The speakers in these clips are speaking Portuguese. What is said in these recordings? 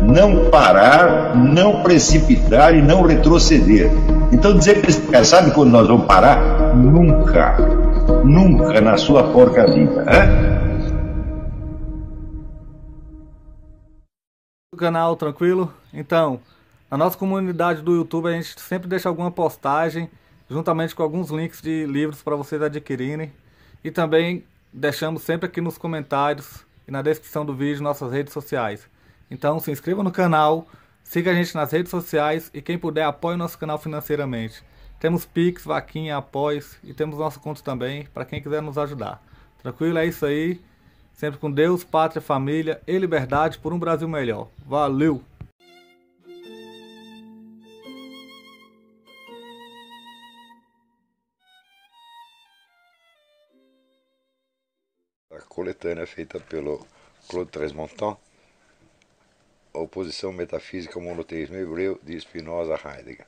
não parar, não precipitar e não retroceder. Então dizer para esse cara, sabe quando nós vamos parar? Nunca. Nunca na sua porca vida. O canal, tranquilo? Então, na nossa comunidade do YouTube a gente sempre deixa alguma postagem, juntamente com alguns links de livros para vocês adquirirem. E também deixamos sempre aqui nos comentários e na descrição do vídeo nossas redes sociais. Então se inscreva no canal, siga a gente nas redes sociais e quem puder apoie o nosso canal financeiramente. Temos Pix, Vaquinha, Apoies e temos nosso conto também para quem quiser nos ajudar. Tranquilo? É isso aí. Sempre com Deus, pátria, família e liberdade por um Brasil melhor. Valeu! A coletânea feita pelo Claude Tresmontant, Oposição Metafísica ao Monoteísmo Hebreu, de Spinoza a Heidegger.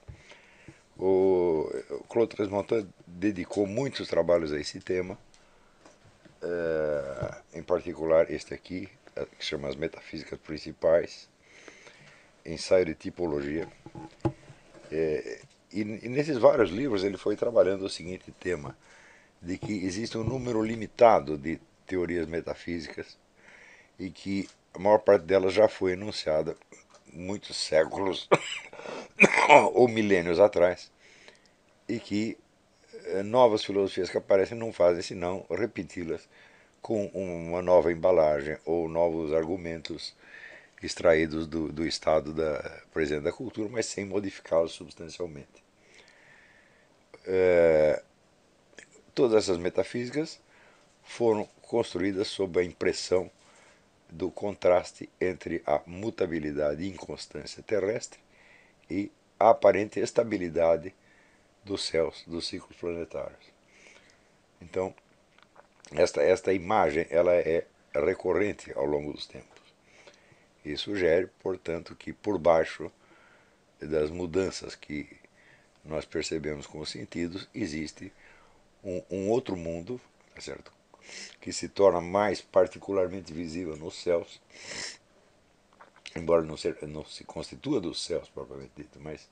O Claude Tresmontant dedicou muitos trabalhos a esse tema, em particular este aqui, que chama As Metafísicas Principais, Ensaio de Tipologia. E nesses vários livros ele foi trabalhando o seguinte tema, de que existe um número limitado de teorias metafísicas e que a maior parte delas já foi enunciada muitos séculos ou milênios atrás e que novas filosofias que aparecem não fazem senão repeti-las com uma nova embalagem ou novos argumentos extraídos do estado presente da cultura, mas sem modificá-los substancialmente. Todas essas metafísicas foram construídas sob a impressão do contraste entre a mutabilidade e inconstância terrestre e a aparente estabilidade dos céus, dos ciclos planetários. Então, esta imagem ela é recorrente ao longo dos tempos. E sugere, portanto, que por baixo das mudanças que nós percebemos com os sentidos, existe um outro mundo, tá certo? Que se torna mais particularmente visível nos céus, embora não se constitua dos céus propriamente dito, mas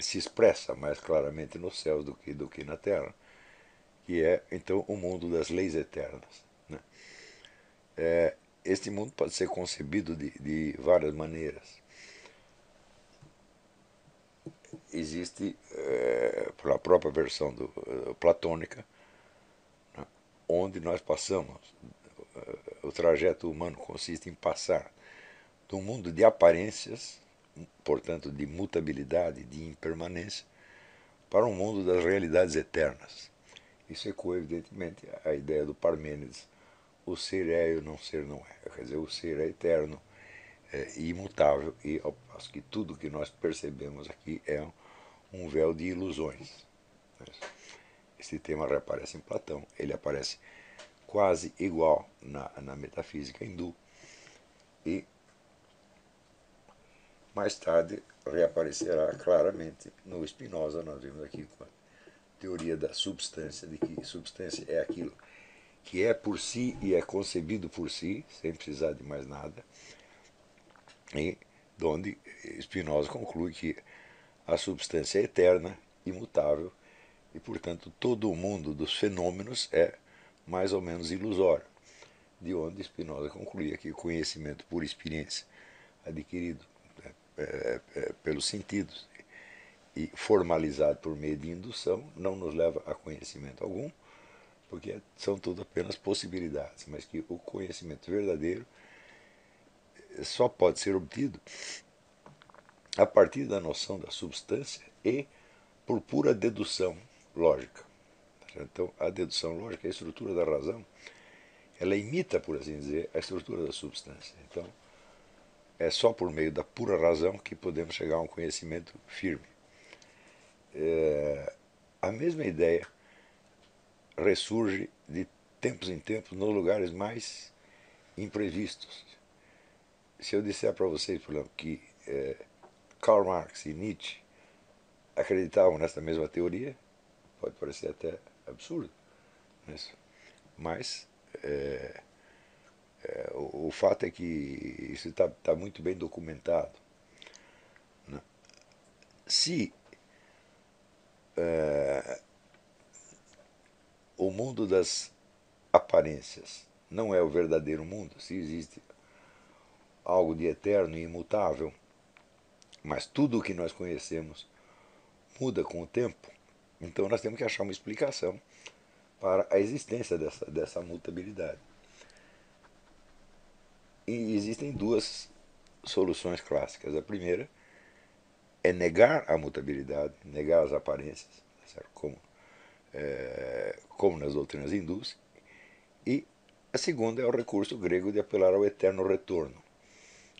se expressa mais claramente nos céus do que na Terra, que é então o mundo das leis eternas, né? Este mundo pode ser concebido de várias maneiras. Existe, pela própria versão platônica, onde nós passamos, o trajeto humano consiste em passar do mundo de aparências, portanto de mutabilidade, de impermanência, para um mundo das realidades eternas. Isso ecoa evidentemente a ideia do Parmênides, o ser é e o não ser não é. Quer dizer, o ser é eterno, e imutável, e ao passo que tudo que nós percebemos aqui é um véu de ilusões. Esse tema reaparece em Platão, ele aparece quase igual na metafísica hindu e mais tarde reaparecerá claramente no Spinoza. Nós vimos aqui com a teoria da substância, de que substância é aquilo que é por si e é concebido por si, sem precisar de mais nada, e onde Spinoza conclui que a substância é eterna, imutável, e, portanto, todo o mundo dos fenômenos é mais ou menos ilusório, de onde Spinoza concluía que o conhecimento por experiência adquirido pelos sentidos e formalizado por meio de indução não nos leva a conhecimento algum, porque são tudo apenas possibilidades, mas que o conhecimento verdadeiro só pode ser obtido a partir da noção da substância e por pura dedução lógica. Então, a dedução lógica, a estrutura da razão, ela imita, por assim dizer, a estrutura da substância. Então, é só por meio da pura razão que podemos chegar a um conhecimento firme. A mesma ideia ressurge de tempos em tempos nos lugares mais imprevistos. Se eu disser para vocês, por exemplo, que Karl Marx e Nietzsche acreditavam nessa mesma teoria, pode parecer até absurdo, mas O fato é que isso está muito bem documentado, né? Se o mundo das aparências não é o verdadeiro mundo, se existe algo de eterno e imutável, mas tudo o que nós conhecemos muda com o tempo, então nós temos que achar uma explicação para a existência dessa mutabilidade. E existem duas soluções clássicas. A primeira é negar a mutabilidade, negar as aparências, certo? Como nas doutrinas hindus. E a segunda é o recurso grego de apelar ao eterno retorno.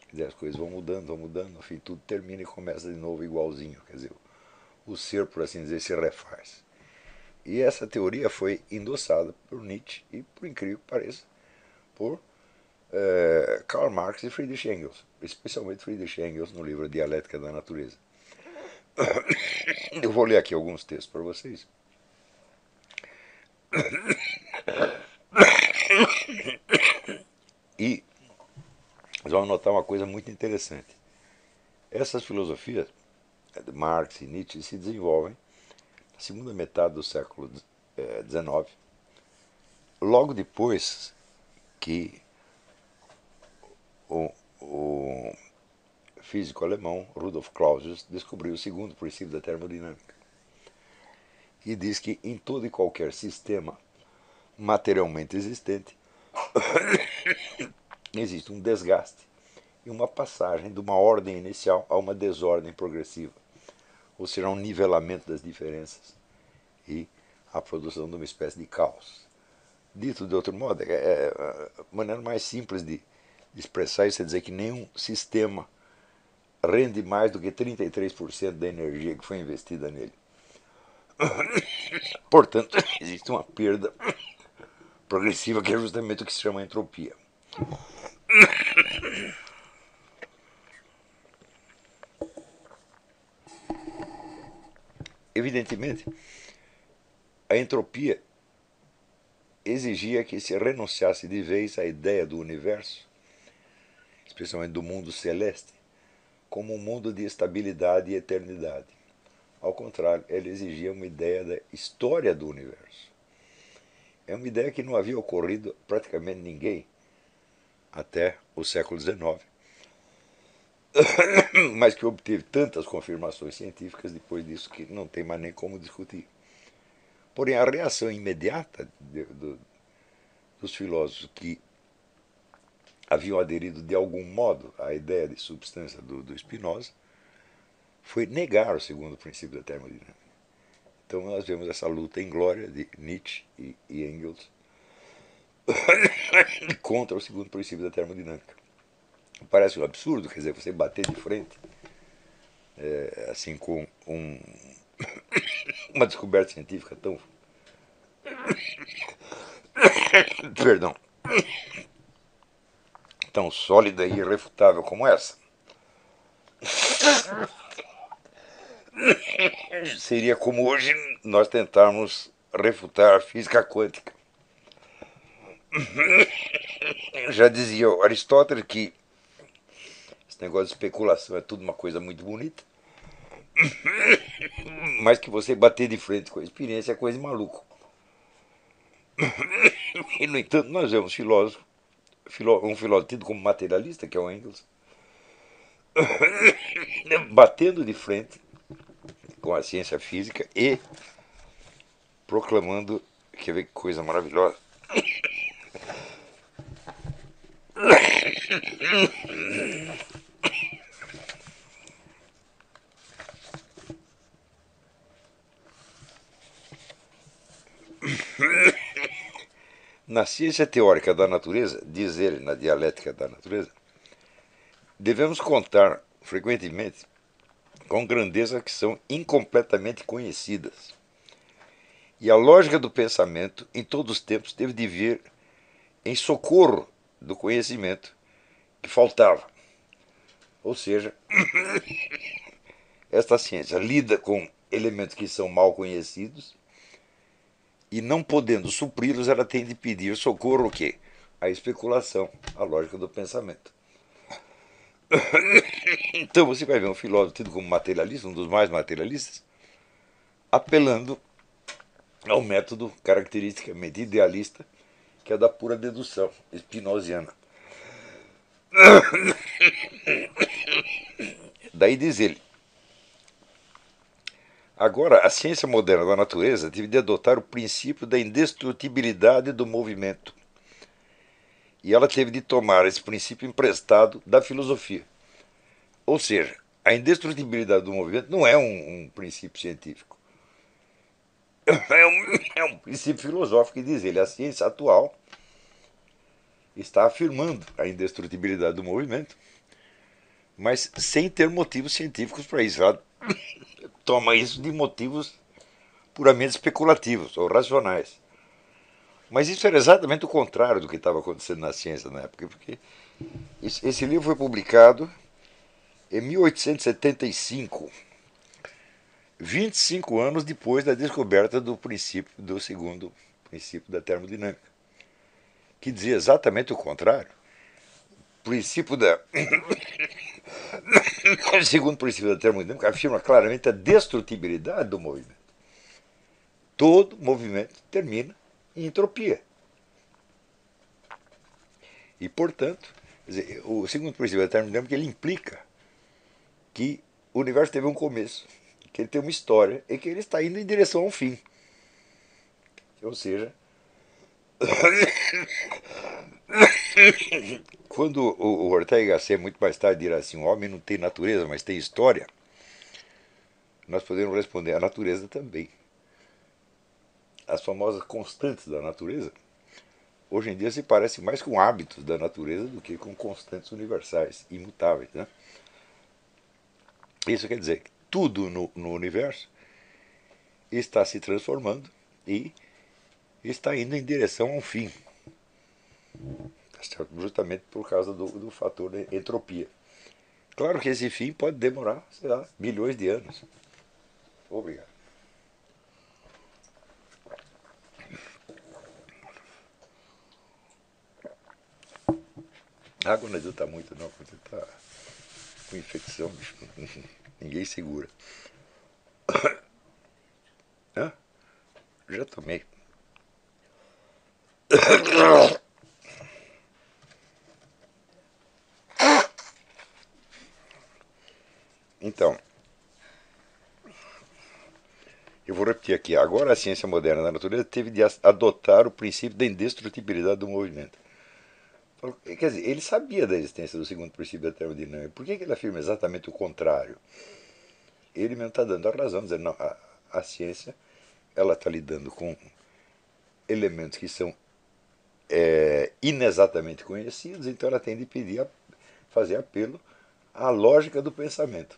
Quer dizer, as coisas vão mudando, no fim tudo termina e começa de novo igualzinho. Quer dizer, o ser, por assim dizer, se refaz. E essa teoria foi endossada por Nietzsche e, por incrível que pareça, por Karl Marx e Friedrich Engels, especialmente Friedrich Engels no livro Dialética da Natureza. Eu vou ler aqui alguns textos para vocês. E nós vamos notar uma coisa muito interessante. Essas filosofias de Marx e Nietzsche se desenvolvem na segunda metade do século XIX, logo depois que o físico alemão Rudolf Clausius descobriu o segundo princípio da termodinâmica, que diz que em todo e qualquer sistema materialmente existente existe um desgaste e uma passagem de uma ordem inicial a uma desordem progressiva, ou seja, um nivelamento das diferenças e a produção de uma espécie de caos. Dito de outro modo, a maneira mais simples de expressar isso é dizer que nenhum sistema rende mais do que 33% da energia que foi investida nele. Portanto, existe uma perda progressiva que é justamente o que se chama entropia. Evidentemente, a entropia exigia que se renunciasse de vez à ideia do universo, especialmente do mundo celeste, como um mundo de estabilidade e eternidade. Ao contrário, ela exigia uma ideia da história do universo. É uma ideia que não havia ocorrido a praticamente ninguém até o século XIX, mas que obteve tantas confirmações científicas depois disso que não tem mais nem como discutir. Porém, a reação imediata dos filósofos que haviam aderido de algum modo à ideia de substância do Spinoza foi negar o segundo princípio da termodinâmica. Então nós vemos essa luta inglória de Nietzsche e Engels contra o segundo princípio da termodinâmica. Parece um absurdo, quer dizer, você bater de frente assim com uma descoberta científica tão tão sólida e irrefutável como essa. Seria como hoje nós tentarmos refutar a física quântica. Já dizia Aristóteles que esse negócio de especulação é tudo uma coisa muito bonita, mas que você bater de frente com a experiência é coisa de maluco. E, no entanto, nós vemos um filósofo tido como materialista, que é o Engels, batendo de frente com a ciência física e proclamando, quer ver que coisa maravilhosa, na ciência teórica da natureza, diz ele na dialética da natureza, devemos contar frequentemente com grandezas que são incompletamente conhecidas. E a lógica do pensamento, em todos os tempos, teve de vir em socorro do conhecimento que faltava. Ou seja, esta ciência lida com elementos que são mal conhecidos e, não podendo supri-los, ela tem de pedir socorro o quê? a especulação, a lógica do pensamento. Então você vai ver um filósofo tido como materialista, um dos mais materialistas, apelando ao método caracteristicamente idealista, que é da pura dedução spinoziana. Daí diz ele: agora, a ciência moderna da natureza teve de adotar o princípio da indestrutibilidade do movimento. E ela teve de tomar esse princípio emprestado da filosofia. Ou seja, a indestrutibilidade do movimento não é um princípio científico. É um princípio filosófico que diz ele. A ciência atual está afirmando a indestrutibilidade do movimento, mas sem ter motivos científicos para isso. Ela toma isso de motivos puramente especulativos ou racionais. Mas isso era exatamente o contrário do que estava acontecendo na ciência na época, porque esse livro foi publicado em 1875, 25 anos depois da descoberta do segundo princípio da termodinâmica, que dizia exatamente o contrário. O princípio o segundo princípio da termodinâmica afirma claramente a destrutibilidade do movimento. Todo movimento termina em entropia. E, portanto, o segundo princípio da termodinâmica ele implica que o universo teve um começo, que ele tem uma história e que ele está indo em direção a um fim. Ou seja, quando o Ortega y Gasset muito mais tarde dirá assim: o homem não tem natureza, mas tem história, nós podemos responder: a natureza também. As famosas constantes da natureza hoje em dia se parecem mais com hábitos da natureza do que com constantes universais, imutáveis, né? Isso quer dizer que tudo no universo está se transformando e está indo em direção a um fim, justamente por causa do fator da entropia. Claro que esse fim pode demorar, sei lá, milhões de anos. Obrigado. A água não adianta muito não, quando você está com infecção, ninguém segura. Hã? Já tomei. Então, eu vou repetir aqui. Agora a ciência moderna da natureza teve de adotar o princípio da indestrutibilidade do movimento. Quer dizer, ele sabia da existência do segundo princípio da termodinâmica. Por que ele afirma exatamente o contrário? Ele mesmo está dando a razão, dizendo, não, a ciência ela está lidando com elementos que são inexatamente conhecidos, então ela tem de fazer apelo à lógica do pensamento.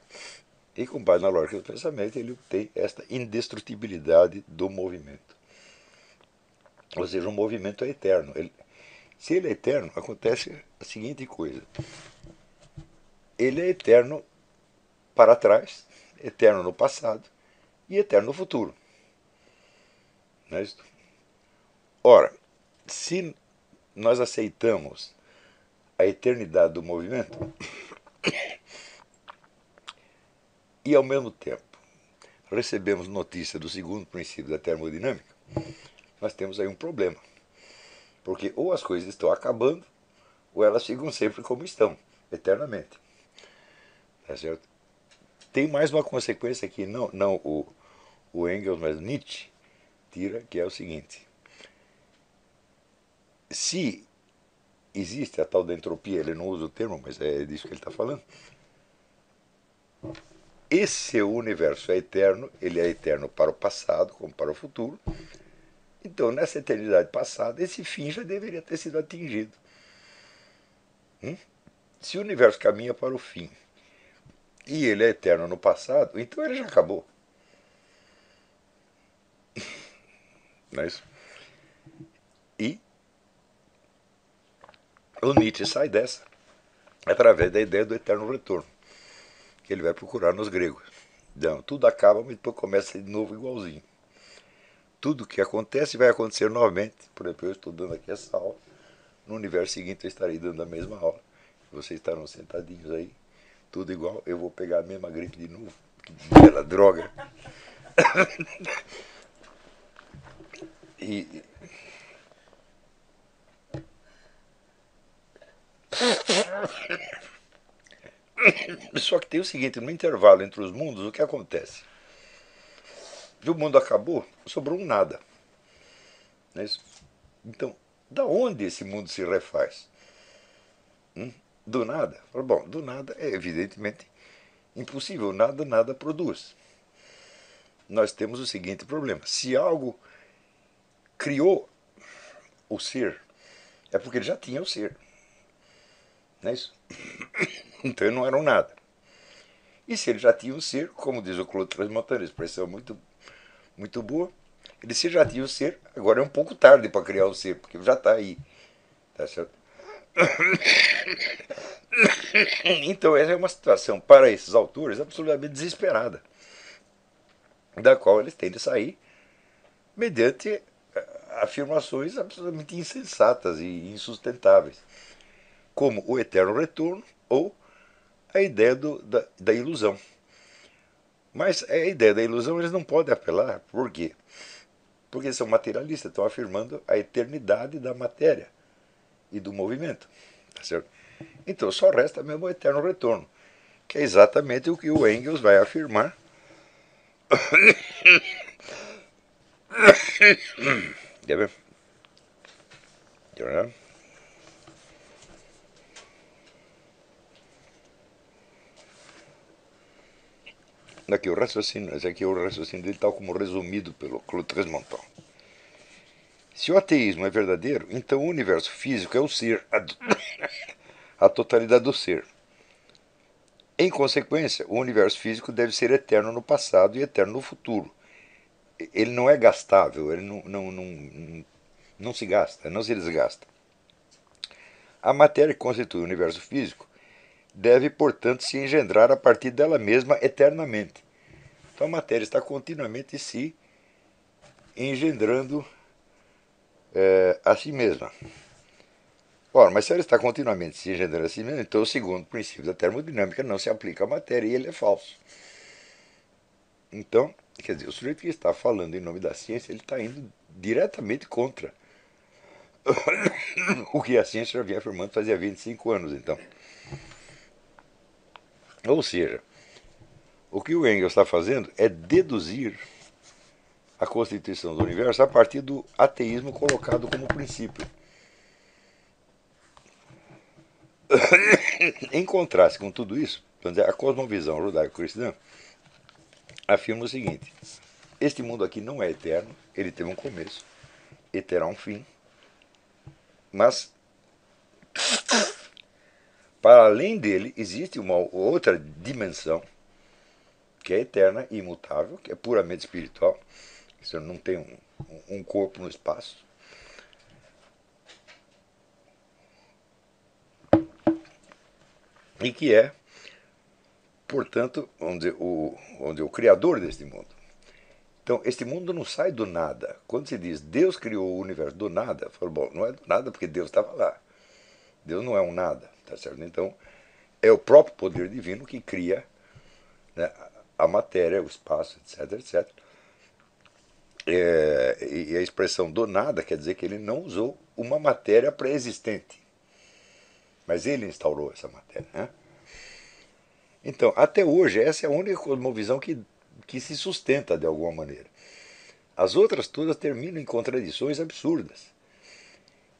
E com base na lógica do pensamento, ele tem esta indestrutibilidade do movimento. Ou seja, o movimento é eterno. Se ele é eterno, acontece a seguinte coisa: ele é eterno para trás, eterno no passado e eterno no futuro. Não é isso? Ora, se nós aceitamos a eternidade do movimento e ao mesmo tempo recebemos notícia do segundo princípio da termodinâmica, nós temos aí um problema. Porque ou as coisas estão acabando, ou elas ficam sempre como estão, eternamente. Tá certo? Tem mais uma consequência que não o Engels, mas Nietzsche tira, que é o seguinte: se existe a tal da entropia, ele não usa o termo, mas é disso que ele está falando, esse universo é eterno, ele é eterno para o passado como para o futuro. Então, nessa eternidade passada, esse fim já deveria ter sido atingido. Se o universo caminha para o fim e ele é eterno no passado, então ele já acabou. Não é isso? E o Nietzsche sai dessa através da ideia do eterno retorno, que ele vai procurar nos gregos. Então, tudo acaba, mas depois começa de novo igualzinho. Tudo que acontece vai acontecer novamente. Por exemplo, eu estou dando aqui essa aula, no universo seguinte eu estarei dando a mesma aula. Vocês estarão sentadinhos aí, tudo igual. Eu vou pegar a mesma gripe de novo. Que bela droga. E só que tem o seguinte, no intervalo entre os mundos, o que acontece? O mundo acabou, sobrou um nada. Não é isso? Então, da onde esse mundo se refaz? Do nada? Bom, do nada é evidentemente impossível, nada produz. Nós temos o seguinte problema: se algo criou o ser, é porque ele já tinha o ser. Não é isso? Então ele não era um nada. E se ele já tinha um ser, como diz o Claude Transmontano, expressão muito boa, ele se já tinha o ser, agora é um pouco tarde para criar o ser, porque já está aí. Tá certo? Então essa é uma situação, para esses autores, absolutamente desesperada, da qual eles têm de sair mediante afirmações absolutamente insensatas e insustentáveis, como o eterno retorno ou a ideia da ilusão. Mas a ideia da ilusão eles não podem apelar. Por quê? Porque são materialistas, estão afirmando a eternidade da matéria e do movimento. Tá certo? Então só resta mesmo o eterno retorno, que é exatamente o que o Engels vai afirmar. Quer ver? Aqui o raciocínio, esse aqui é o raciocínio dele tal como resumido pelo Claude Tresmonton. Se o ateísmo é verdadeiro, então o universo físico é o ser, a totalidade do ser. Em consequência, o universo físico deve ser eterno no passado e eterno no futuro. Ele não é gastável, ele não se gasta, não se desgasta. A matéria que constitui o universo físico deve, portanto, se engendrar a partir dela mesma eternamente. Então a matéria está continuamente se engendrando a si mesma. Ora, mas se ela está continuamente se engendrando a si mesma, então o segundo princípio da termodinâmica não se aplica à matéria e ele é falso. Então, quer dizer, o sujeito que está falando em nome da ciência, ele está indo diretamente contra o que a ciência já vinha afirmando fazia 25 anos, então. Ou seja, o que o Engels está fazendo é deduzir a constituição do universo a partir do ateísmo colocado como princípio. Em contraste com tudo isso, a cosmovisão judaico-cristã afirma o seguinte: este mundo aqui não é eterno, ele teve um começo e terá um fim, mas para além dele existe uma outra dimensão que é eterna e imutável, que é puramente espiritual. Isso não tem um corpo no espaço. E que é, portanto, vamos dizer, o criador deste mundo. Então, este mundo não sai do nada. Quando se diz Deus criou o universo do nada, falo, bom, não é do nada porque Deus estava lá. Deus não é um nada, tá certo? Então, é o próprio poder divino que cria, né, a matéria, o espaço, etc. E a expressão do nada quer dizer que ele não usou uma matéria pré-existente, mas ele instaurou essa matéria, né? Então, até hoje, essa é a única cosmovisão que se sustenta de alguma maneira. As outras todas terminam em contradições absurdas.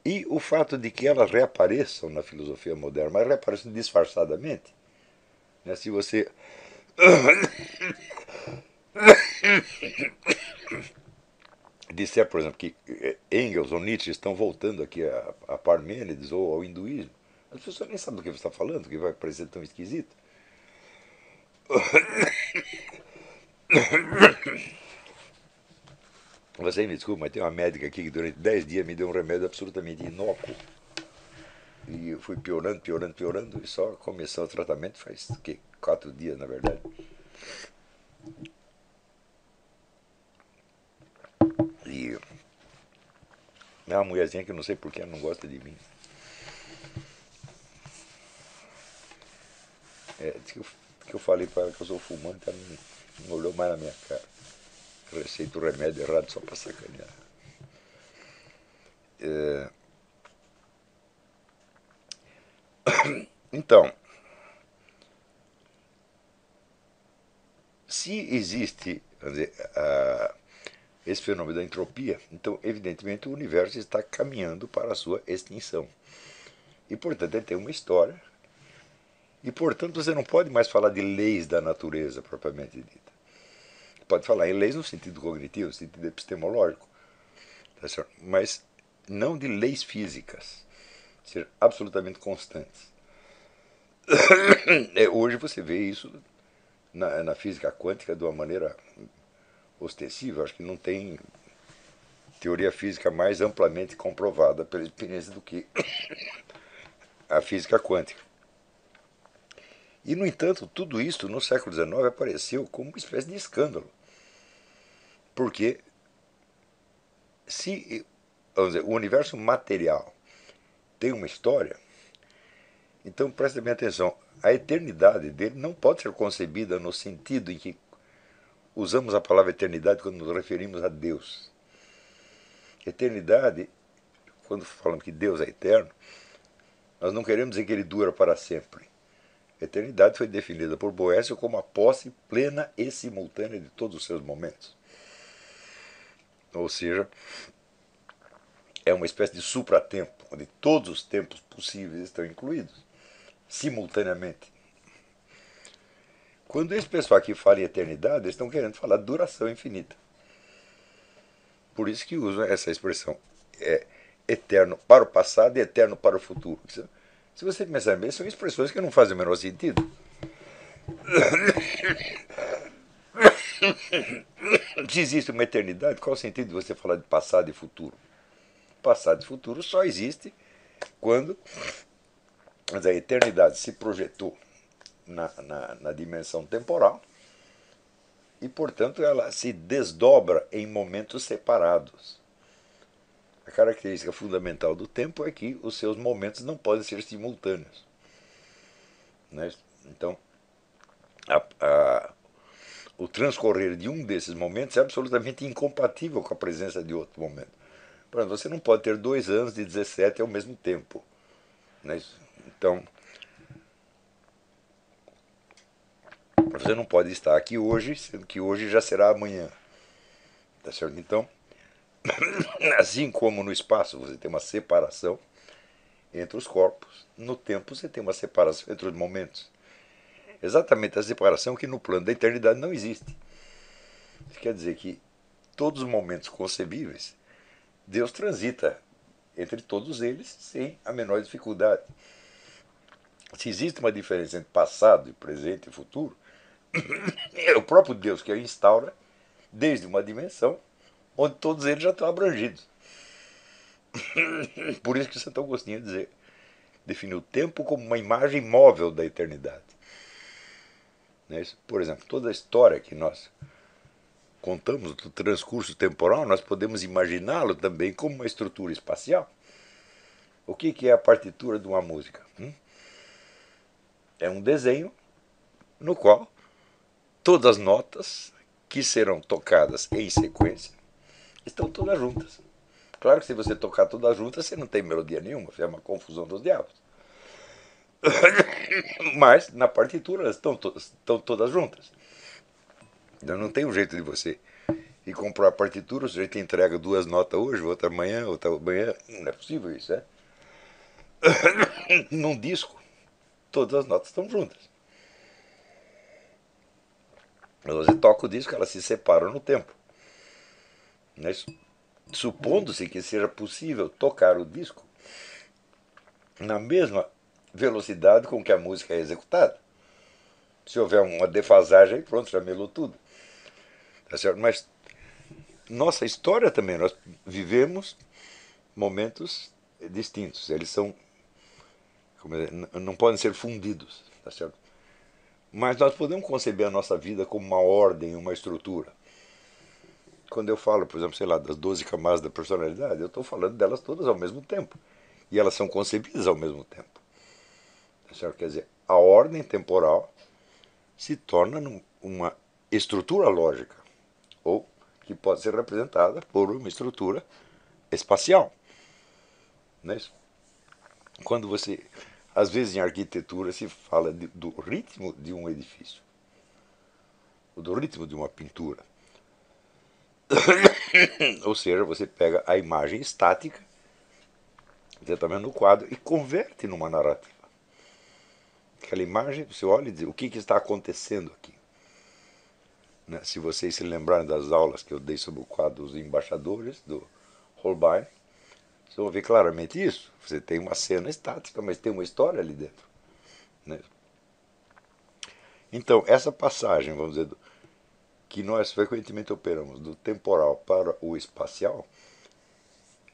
E o fato de que elas reapareçam na filosofia moderna, mas reapareçam disfarçadamente, né? Se você disser, por exemplo, que Engels ou Nietzsche estão voltando aqui a Parmênides ou ao hinduísmo, as pessoas nem sabem do que você está falando, que vai parecer tão esquisito. Você me desculpa, mas tem uma médica aqui que durante 10 dias me deu um remédio absolutamente inócuo. E eu fui piorando, e só começou o tratamento faz 4 dias, na verdade. E é uma mulherzinha que eu não sei porque ela não gosta de mim. que eu falei para ela que eu sou fumante, ela não olhou mais na minha cara. Receita o remédio errado só para sacanear. Então, se existe, quer dizer, esse fenômeno da entropia, então evidentemente o universo está caminhando para a sua extinção. E portanto ele tem uma história, e portanto você não pode mais falar de leis da natureza propriamente dita. Pode falar em leis no sentido cognitivo, no sentido epistemológico, tá certo? Mas não de leis físicas, ser absolutamente constantes. Hoje você vê isso na física quântica de uma maneira ostensiva. Acho que não tem teoria física mais amplamente comprovada pela experiência do que a física quântica. E, no entanto, tudo isso no século XIX apareceu como uma espécie de escândalo. Porque se, vamos dizer, o universo material tem uma história, então preste bem atenção, a eternidade dele não pode ser concebida no sentido em que usamos a palavra eternidade quando nos referimos a Deus. Eternidade, quando falamos que Deus é eterno, nós não queremos dizer que ele dura para sempre. Eternidade foi definida por Boécio como a posse plena e simultânea de todos os seus momentos. Ou seja, é uma espécie de supratempo, onde todos os tempos possíveis estão incluídos, simultaneamente. Quando esse pessoal aqui fala em eternidade, eles estão querendo falar de duração infinita. Por isso que usam essa expressão, eterno para o passado e eterno para o futuro. Se você pensar bem, são expressões que não fazem o menor sentido. Se existe uma eternidade, qual é o sentido de você falar de passado e futuro? Passado e futuro só existe quando a eternidade se projetou na dimensão temporal e, portanto, ela se desdobra em momentos separados. A característica fundamental do tempo é que os seus momentos não podem ser simultâneos. Né? Então, o transcorrer de um desses momentos é absolutamente incompatível com a presença de outro momento. Por exemplo, você não pode ter 2 anos de 17 ao mesmo tempo. Né? Então, você não pode estar aqui hoje, sendo que hoje já será amanhã. Tá certo? Então, assim como no espaço você tem uma separação entre os corpos, no tempo você tem uma separação entre os momentos. Exatamente a separação que no plano da eternidade não existe. Isso quer dizer que todos os momentos concebíveis, Deus transita entre todos eles sem a menor dificuldade. Se existe uma diferença entre passado, presente e futuro, é o próprio Deus que a instaura desde uma dimensão onde todos eles já estão abrangidos. Por isso que Santo Agostinho definiu o tempo como uma imagem móvel da eternidade. Por exemplo, toda a história que nós contamos do transcurso temporal, nós podemos imaginá-lo também como uma estrutura espacial. O que é a partitura de uma música? É um desenho no qual todas as notas que serão tocadas em sequência estão todas juntas. Claro que se você tocar todas juntas, você não tem melodia nenhuma, é uma confusão dos diabos. Mas na partitura elas estão todas juntas. Então não tem um jeito de você ir comprar a partitura, o sujeito entrega 2 notas hoje, outra amanhã, outra amanhã. Não é possível isso, né? Num disco, todas as notas estão juntas. Você toca o disco, elas se separam no tempo. Supondo-se que seja possível tocar o disco na mesma velocidade com que a música é executada. Se houver uma defasagem, pronto, já melou tudo. Tá certo? Mas nossa história também, nós vivemos momentos distintos. Eles são, não podem ser fundidos. Tá certo? Mas nós podemos conceber a nossa vida como uma ordem, uma estrutura. Quando eu falo, por exemplo, sei lá, das 12 camadas da personalidade, eu estou falando delas todas ao mesmo tempo. E elas são concebidas ao mesmo tempo. Tá certo? Quer dizer, a ordem temporal se torna uma estrutura lógica, ou que pode ser representada por uma estrutura espacial. Não é isso? Quando você, às vezes em arquitetura se fala do ritmo de um edifício, ou do ritmo de uma pintura. Ou seja, você pega a imagem estática, você está vendo no quadro, e converte numa narrativa. Aquela imagem, você olha e diz, o que está acontecendo aqui? Né? Se vocês se lembrarem das aulas que eu dei sobre o quadro Os Embaixadores, do Holbein, vocês vão ver claramente isso. Você tem uma cena estática, mas tem uma história ali dentro. Né? Então, essa passagem, vamos dizer, que nós frequentemente operamos do temporal para o espacial,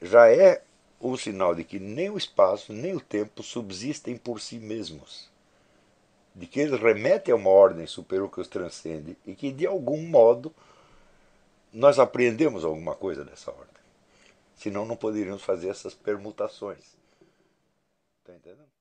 já é um sinal de que nem o espaço nem o tempo subsistem por si mesmos, de que eles remetem a uma ordem superior que os transcende e que, de algum modo, nós apreendemos alguma coisa dessa ordem. Senão não poderíamos fazer essas permutações. Está entendendo?